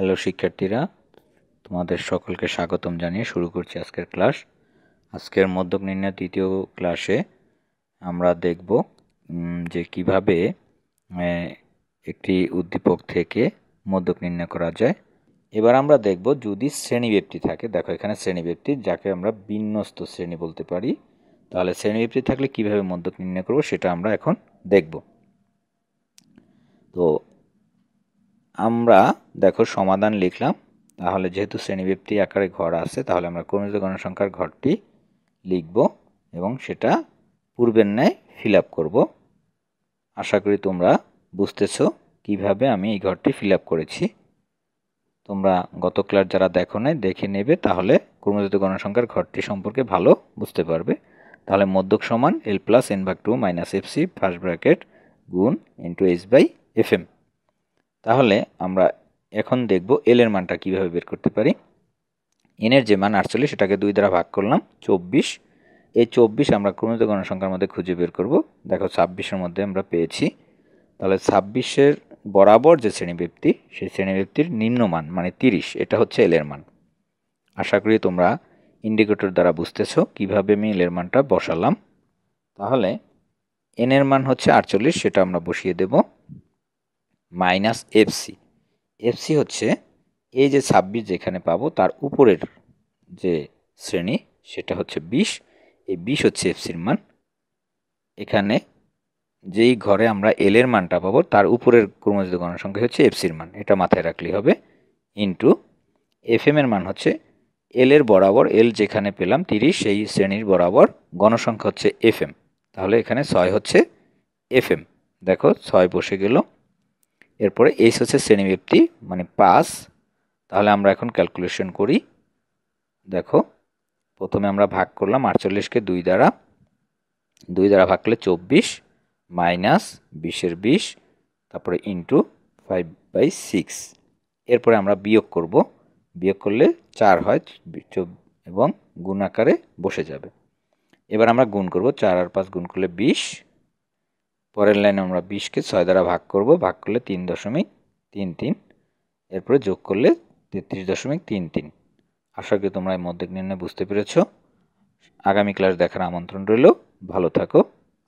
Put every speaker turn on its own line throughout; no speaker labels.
Hello শিক্ষার্থীরা, তোমাদের সকলকে স্বাগতম জানিয়ে শুরু করছি আজকের ক্লাস। আজকের মধ্যক নির্ণয় দ্বিতীয় ক্লাসে আমরা দেখব যে কিভাবে একটি উদ্দীপক থেকে মধ্যক নির্ণয় করা যায়। এবার আমরা দেখব যদি শ্রেণীব্যক্তি থাকে। দেখো এখানে শ্রেণীব্যক্তি, যাকে আমরা বিন্যস্ত শ্রেণী বলতে পারি। তাহলে শ্রেণীব্যক্তি থাকলে কিভাবে মধ্যক নির্ণয় করব সেটা আমরা এখন দেখব। তো আমরা দেখো সমাধান লিখলাম। তাহলে যেহেতু শ্রেণীব্যক্তি আকারে ঘর আছে, তাহলে আমরা ক্রমিত গণসংখ্যার ঘরটি লিখব এবং সেটা পূর্বের ন্যায় ফিল আপ করব। আশা করি তোমরা বুঝতেছো কিভাবে আমি এই ঘরটি ফিল আপ করেছি। তোমরা গত ক্লাস যারা দেখো নাই দেখে নেবে, তাহলে ক্রমিত গণসংখ্যার ঘরটি সম্পর্কে ভালো বুঝতে পারবে। তাহলে মধ্যক সমান l plus n/2 minus fc first bracket গুণ ইন্টু h/fm। তাহলে আমরা এখন দেখব এল এর মানটা কিভাবে বের করতে পারি। এন এর যে মান 48 সেটাকে 2 দ্বারা ভাগ করলাম 24। এই 24 আমরা ক্রমিত গণসংখ্যার মধ্যে খুঁজে বের করব। দেখো 26-এর মধ্যে আমরা পেয়েছি। তাহলে 26-এর বরাবর যে শ্রেণীব্যক্তি, সেই শ্রেণীব্যক্তির নিম্নমান মানে 30, এটা হচ্ছে এল এর মান। আশা করি তোমরা ইন্ডিকেটর দ্বারা বুঝতেছো কিভাবে আমি এল এর মানটা বসালাম। তাহলে এন এর মান হচ্ছে 48, সেটা আমরা বসিয়ে দেব মাইনাস এফসি। এফসি হচ্ছে এই যে 26 যেখানে পাবো তার উপরের যে শ্রেণী, সেটা হচ্ছে 20। এই 20 হচ্ছে এফসির মান। এখানে যেই ঘরে আমরা এল এর মানটা পাবো তার উপরের ক্রমযুক্ত গণসংখ্যা হচ্ছে এফসির মান, এটা মাথায় রাখলেই হবে। ইন্টু এফএম এর মান হচ্ছে এল এর বরাবর, এল যেখানে পেলাম 30, সেই শ্রেণীর বরাবর গণসংখ্যা হচ্ছে এফএম। তাহলে এখানে 6 হচ্ছে এফএম। দেখো 6 বসে গেল। এরপরে এইচ হচ্ছে শ্রেণীব্যক্তি মানে 5। তাহলে আমরা এখন ক্যালকুলেশন করি। দেখো প্রথমে আমরা ভাগ করলাম 48-কে 2 দ্বারা। 2 দ্বারা ভাগ করলে 24 মাইনাস 20-এর 20, তারপরে ইন্টু 5/6। এরপরে আমরা বিয়োগ করব। বিয়োগ করলে 4 হয় এবং গুণ আকারে বসে যাবে। এবার আমরা গুণ করব। 4 আর 5 গুণ করলে 20। পরের লাইনে আমরা 20-কে 6 দ্বারা ভাগ করব। ভাগ করলে 3.33। এরপরে যোগ করলে 33.33। আশা করি তোমরা এই মধ্যক নির্ণয় বুঝতে পেরেছ। আগামী ক্লাস দেখার আমন্ত্রণ রইল। ভালো থাকো।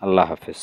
আল্লাহ হাফেজ।